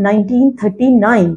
1939,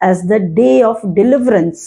as the day of deliverance।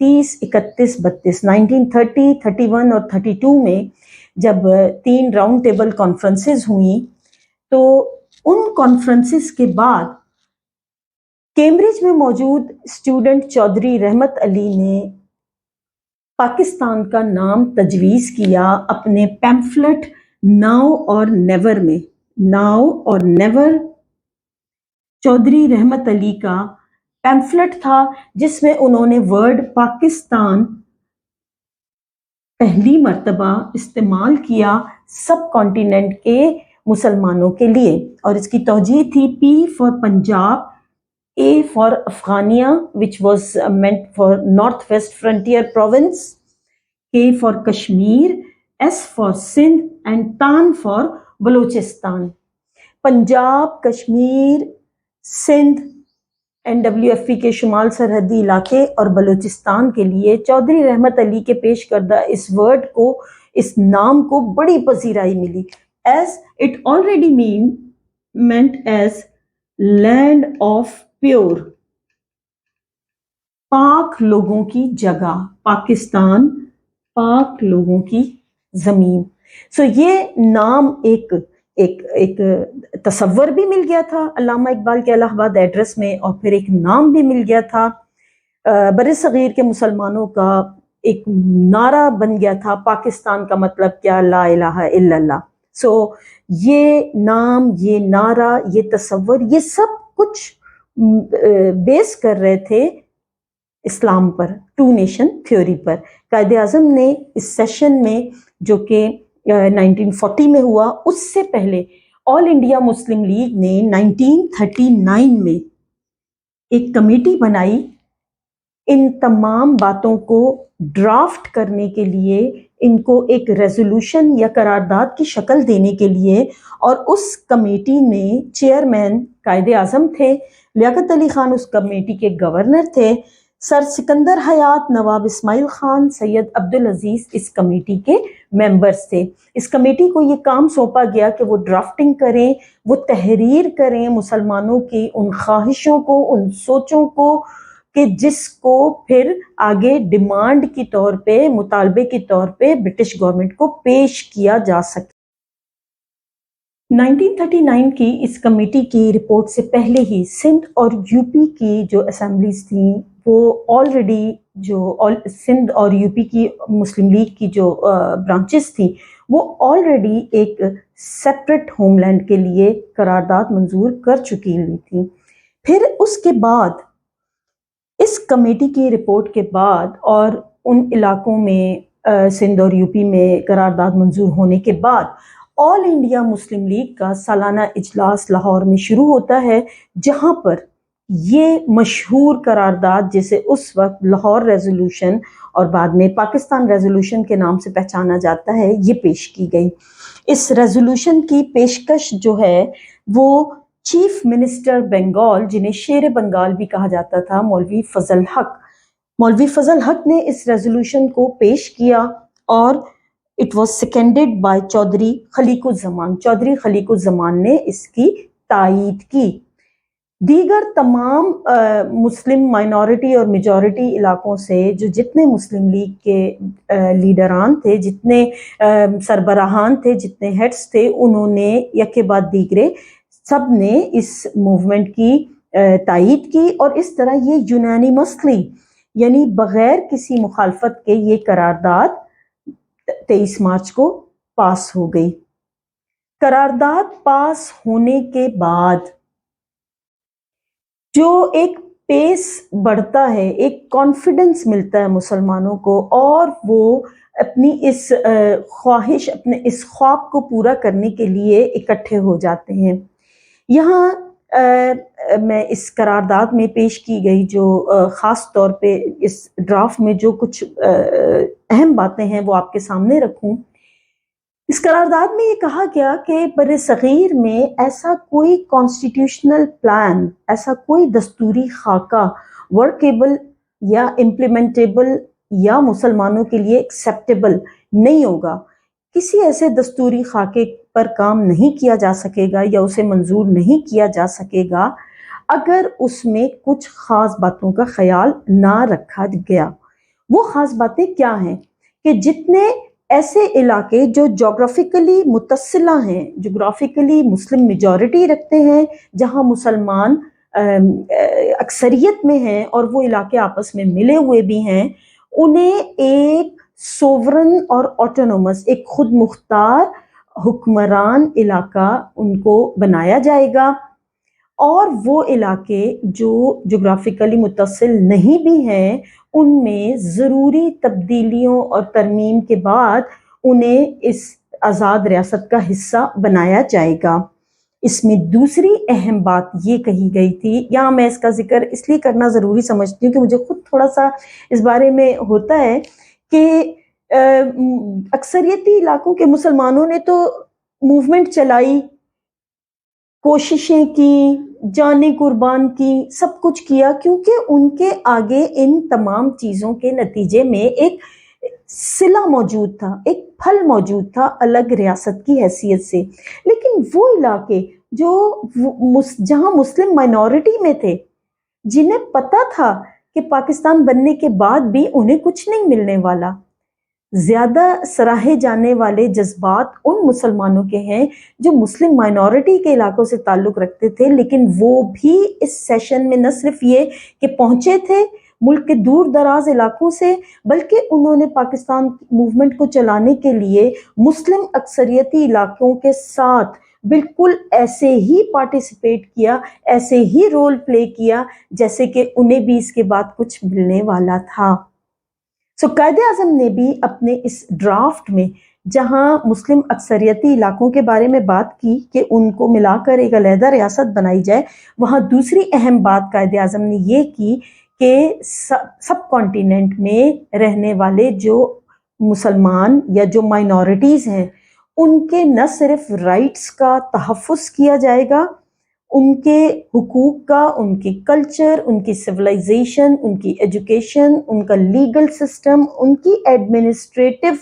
30, 31, 32, 1930, 31 اور 32 میں جب 3 راؤنڈ ٹیبل کانفرنسز ہوئیں تو ان کانفرنسز کے بعد کیمبرج میں موجود اسٹوڈنٹ چودھری رحمت علی نے پاکستان کا نام تجویز کیا اپنے پیمفلٹ ناؤ اور نیور میں. ناؤ اور نیور چودھری رحمت علی کا پیمفلٹ تھا جس میں انہوں نے ورڈ پاکستان پہلی مرتبہ استعمال کیا سب کانٹیننٹ کے مسلمانوں کے لیے، اور اس کی توجہ تھی P for Punjab, A for Afghania which was meant for Northwest Frontier Province, K for Kashmir, S for Sindh and TAN for Balochistan. Punjab, Kashmir, Sindh, NWFP کے شمال سرحدی علاقے اور بلوچستان کے لیے چودھری رحمت علی کے پیش کردہ اس ورڈ کو، اس نام کو بڑی پذیرائی ملی، as it already meant as land of pure, پاک لوگوں کی جگہ، پاکستان پاک لوگوں کی زمین. سو یہ نام ایک تصور بھی مل گیا تھا علامہ اقبال کے الہ آباد ایڈریس میں، اور پھر ایک نام بھی مل گیا تھا بر صغیر کے مسلمانوں کا، ایک نعرہ بن گیا تھا پاکستان کا مطلب کیا، لا الہ الا اللہ. سو یہ نام، یہ نعرہ، یہ تصور، یہ سب کچھ بیس کر رہے تھے اسلام پر، ٹو نیشن تھیوری پر. قائد اعظم نے اس سیشن میں جو کہ 1940 میں ہوا، اس سے پہلے آل انڈیا مسلم لیگ نے 1939 میں ایک کمیٹی بنائی ان تمام باتوں کو ڈرافٹ کرنے کے لیے، ان کو ایک ریزولوشن یا قرارداد کی شکل دینے کے لیے، اور اس کمیٹی میں چیئرمین قائد اعظم تھے، لیاقت علی خان اس کمیٹی کے گورنر تھے، سر سکندر حیات، نواب اسماعیل خان، سید عبدالعزیز اس کمیٹی کے ممبرز تھے. اس کمیٹی کو یہ کام سونپا گیا کہ وہ ڈرافٹنگ کریں، وہ تحریر کریں مسلمانوں کی ان خواہشوں کو، ان سوچوں کو، کہ جس کو پھر آگے ڈیمانڈ کی طور پہ، مطالبے کی طور پہ برٹش گورنمنٹ کو پیش کیا جا سکے. 1939 کی اس کمیٹی کی رپورٹ سے پہلے ہی سندھ اور یو پی کی جو اسمبلیز تھیں وہ آلریڈی، جو سندھ اور یو پی کی مسلم لیگ کی جو برانچز تھیں وہ آلریڈی ایک سیپریٹ ہوم لینڈ کے لیے قرارداد منظور کر چکی ہوئی تھیں. پھر اس کے بعد اس کمیٹی کی رپورٹ کے بعد اور ان علاقوں میں سندھ اور یو پی میں قرارداد منظور ہونے کے بعد آل انڈیا مسلم لیگ کا سالانہ اجلاس لاہور میں شروع ہوتا ہے، جہاں پر یہ مشہور قرارداد جسے اس وقت لاہور ریزولوشن اور بعد میں پاکستان ریزولوشن کے نام سے پہچانا جاتا ہے، یہ پیش کی گئی. اس ریزولوشن کی پیشکش جو ہے وہ چیف منسٹر بنگال، جنہیں شیر بنگال بھی کہا جاتا تھا، مولوی فضل حق نے اس ریزولوشن کو پیش کیا، اور it was seconded by Chaudhry Khaliquzzaman نے اس کی تائید کی. دیگر تمام مسلم مائنورٹی اور میجورٹی علاقوں سے جو جتنے مسلم لیگ کے لیڈران تھے، جتنے سربراہان تھے، جتنے ہیڈز تھے، انہوں نے یک بعد دیگرے سب نے اس موومنٹ کی تائید کی، اور اس طرح یہ یونانیمسلی، یعنی بغیر کسی مخالفت کے یہ قرارداد 23 مارچ کو پاس ہو گئی. قرارداد پاس ہونے کے بعد جو ایک پیس بڑھتا ہے، ایک کانفیڈنس ملتا ہے مسلمانوں کو، اور وہ اپنی اس خواہش، اپنے اس خواب کو پورا کرنے کے لیے اکٹھے ہو جاتے ہیں. یہاں میں اس قرارداد میں پیش کی گئی جو خاص طور پہ اس ڈرافٹ میں جو کچھ اہم باتیں ہیں وہ آپ کے سامنے رکھوں. اس قرارداد میں یہ کہا گیا کہ بر صغیر میں ایسا کوئی کانسٹیٹیوشنل پلان، ایسا کوئی دستوری خاکہ ورکیبل یا امپلیمنٹیبل یا مسلمانوں کے لیے ایکسیپٹیبل نہیں ہوگا. کسی ایسے دستوری خاکے پر کام نہیں کیا جا سکے گا یا اسے منظور نہیں کیا جا سکے گا اگر اس میں کچھ خاص باتوں کا خیال نہ رکھا گیا. وہ خاص باتیں کیا ہیں کہ جتنے ایسے علاقے جو جغرافیکلی متصلہ ہیں، جغرافیکلی مسلم میجورٹی رکھتے ہیں، جہاں مسلمان اکثریت میں ہیں اور وہ علاقے آپس میں ملے ہوئے بھی ہیں، انہیں ایک سوورن اور آٹونومس، ایک خود مختار حکمران علاقہ ان کو بنایا جائے گا، اور وہ علاقے جو جغرافیکلی متصل نہیں بھی ہیں ان میں ضروری تبدیلیوں اور ترمیم کے بعد انہیں اس آزاد ریاست کا حصہ بنایا جائے گا۔ اس میں دوسری اہم بات یہ کہی گئی تھی، یہاں میں اس کا ذکر اس لیے کرنا ضروری سمجھتی ہوں کہ مجھے خود تھوڑا سا اس بارے میں ہوتا ہے کہ اکثریتی علاقوں کے مسلمانوں نے تو موومنٹ چلائی، کوششیں کی، جانیں قربان کی، سب کچھ کیا، کیونکہ ان کے آگے ان تمام چیزوں کے نتیجے میں ایک صلہ موجود تھا، ایک پھل موجود تھا الگ ریاست کی حیثیت سے۔ لیکن وہ علاقے جو جہاں مسلم مائنورٹی میں تھے، جنہیں پتہ تھا کہ پاکستان بننے کے بعد بھی انہیں کچھ نہیں ملنے والا، زیادہ سراہے جانے والے جذبات ان مسلمانوں کے ہیں جو مسلم مائنورٹی کے علاقوں سے تعلق رکھتے تھے، لیکن وہ بھی اس سیشن میں نہ صرف یہ کہ پہنچے تھے ملک کے دور دراز علاقوں سے، بلکہ انہوں نے پاکستان موومنٹ کو چلانے کے لیے مسلم اکثریتی علاقوں کے ساتھ بالکل ایسے ہی پارٹیسپیٹ کیا، ایسے ہی رول پلے کیا جیسے کہ انہیں بھی اس کے بعد کچھ ملنے والا تھا۔ قائد اعظم نے بھی اپنے اس ڈرافٹ میں جہاں مسلم اکثریتی علاقوں کے بارے میں بات کی کہ ان کو ملا کر ایک علیحدہ ریاست بنائی جائے، وہاں دوسری اہم بات قائد اعظم نے یہ کی کہ سب کانٹیننٹ میں رہنے والے جو مسلمان یا جو مائنورٹیز ہیں ان کے نہ صرف رائٹس کا تحفظ کیا جائے گا، ان کے حقوق کا، ان کی کلچر، ان کی سویلائزیشن، ان کی ایجوکیشن، ان کا لیگل سسٹم، ان کی ایڈمنسٹریٹو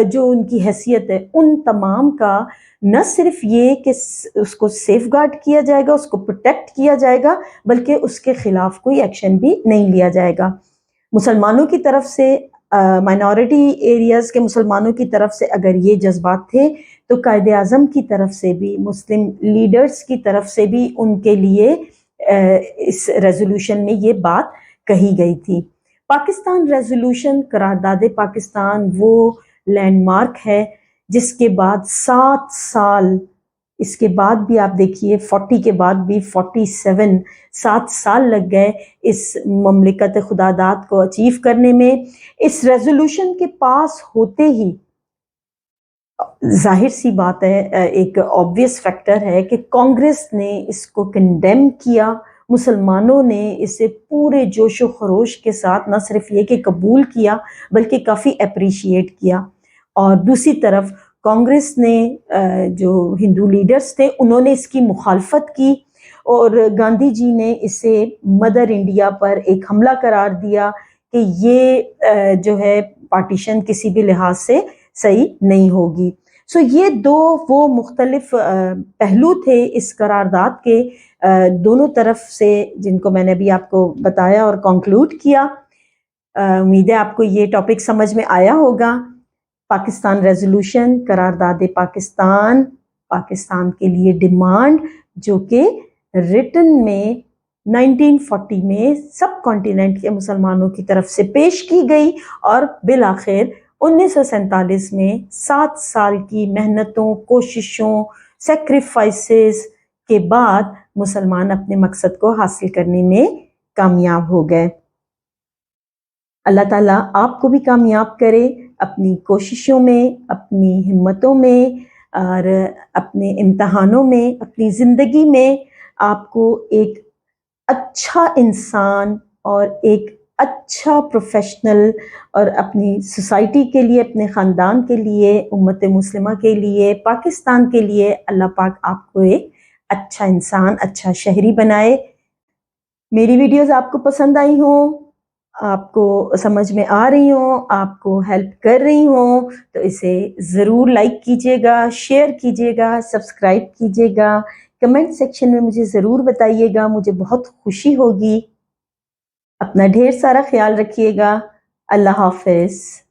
جو ان کی حیثیت ہے، ان تمام کا نہ صرف یہ کہ اس کو سیف گارڈ کیا جائے گا، اس کو پروٹیکٹ کیا جائے گا، بلکہ اس کے خلاف کوئی ایکشن بھی نہیں لیا جائے گا۔ مسلمانوں کی طرف سے، مائنورٹی ایریاز کے مسلمانوں کی طرف سے اگر یہ جذبات تھے تو قائد اعظم کی طرف سے بھی، مسلم لیڈرز کی طرف سے بھی ان کے لیے اس ریزولوشن میں یہ بات کہی گئی تھی۔ پاکستان ریزولوشن، قرارداد پاکستان، وہ لینڈ مارک ہے جس کے بعد 7 سال، اس کے بعد بھی آپ دیکھیے 40 کے بعد بھی 7 سال لگ گئے اس مملکت خدا داد کو اچیو کرنے میں۔ اس ریزولوشن کے پاس ہوتے ہی ظاہر سی بات ہے، ایک آبویس فیکٹر ہے کہ کانگریس نے اس کو کنڈیم کیا، مسلمانوں نے اسے پورے جوش و خروش کے ساتھ نہ صرف یہ کہ قبول کیا بلکہ کافی اپریشیٹ کیا، اور دوسری طرف کانگریس نے جو ہندو لیڈرز تھے انہوں نے اس کی مخالفت کی، اور گاندھی جی نے اسے مدر انڈیا پر ایک حملہ قرار دیا کہ یہ جو ہے پارٹیشن کسی بھی لحاظ سے صحیح نہیں ہوگی۔ یہ دو وہ مختلف پہلو تھے اس قرارداد کے دونوں طرف سے، جن کو میں نے ابھی آپ کو بتایا اور کنکلوڈ کیا۔ امید ہے آپ کو یہ ٹاپک سمجھ میں آیا ہوگا۔ پاکستان ریزولوشن، قرارداد پاکستان، پاکستان کے لیے ڈیمانڈ جو کہ ریٹن میں 1940 میں سب کانٹیننٹ کے مسلمانوں کی طرف سے پیش کی گئی، اور بالآخر 1947 میں 7 سال کی محنتوں، کوششوں، سیکریفائسز کے بعد مسلمان اپنے مقصد کو حاصل کرنے میں کامیاب ہو گئے۔ اللہ تعالیٰ آپ کو بھی کامیاب کرے اپنی کوششوں میں، اپنی ہمتوں میں، اور اپنے امتحانوں میں، اپنی زندگی میں آپ کو ایک اچھا انسان اور ایک اچھا پروفیشنل، اور اپنی سوسائٹی کے لیے، اپنے خاندان کے لیے، امت مسلمہ کے لیے، پاکستان کے لیے اللہ پاک آپ کو ایک اچھا انسان، اچھا شہری بنائے۔ میری ویڈیوز آپ کو پسند آئی ہوں، آپ کو سمجھ میں آ رہی ہوں، آپ کو ہیلپ کر رہی ہوں، تو اسے ضرور لائک کیجیے گا، شیئر کیجیے گا، سبسکرائب کیجیے گا، کمنٹ سیکشن میں مجھے ضرور بتائیے گا، مجھے بہت خوشی ہوگی۔ اپنا ڈھیر سارا خیال رکھیے گا۔ اللہ حافظ.